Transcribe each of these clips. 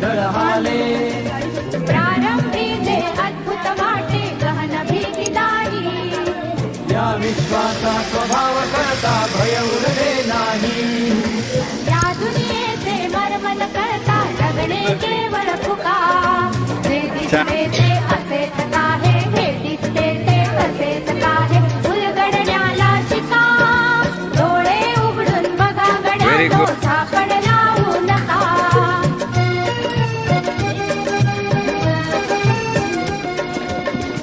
दळहाले प्रारंभी जे अद्भुत वाटे गहन भीती नाही या विश्वाचा स्वभाव करता भय उरले नाही या दुनियेचे मर्मन करता जगणे केवळ फुका जे दिसते ते असेच काहे हे दिसते ते असेच काहे उलगडण्याला शिका डोळे उघडून बघा गड्या झाकण लावू नका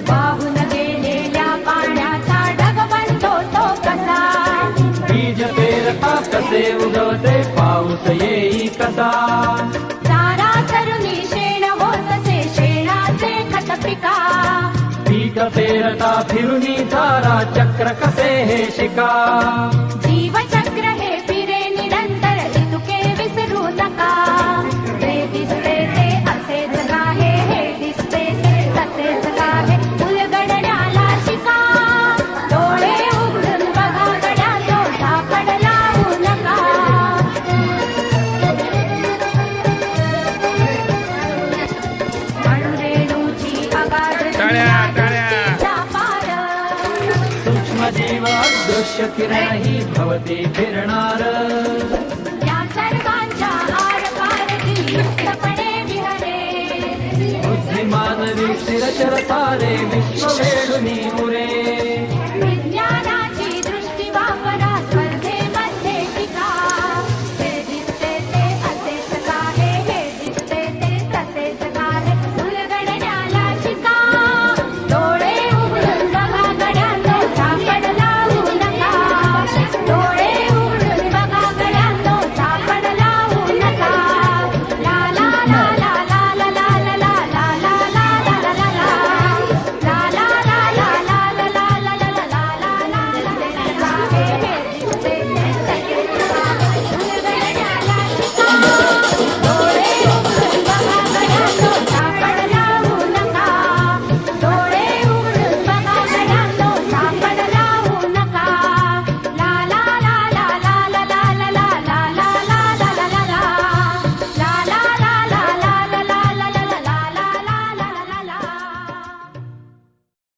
वाहून गेलेल्या पाण्याचा ढग बनतो तो कसा बीज पेरता कसे उगवते पाऊस येई कसा सारा तरुणी शेण होतसे शेणाचे खत पिका पीक पेरता फिरुनी तारा चक्र कसे हे शिका जीवचक्र हे फिरे निरंतर चुके विसरू नका जे दिसते ते असेच काहे हे दिसते ते तसेच काहे उलगडण्याला शिका डोळे उघडून बघा गड्या तो झाकण लावू नका अणुरेणूची अगाध दुनिया पार सूक्ष्म जीव अदृश्य किरण ही भवती फिरणार या सर्वांच्या आरपारती मुक्तपणे विहरे बुद्धिमान स्थिर सारे विश्व वेडुनी मुरे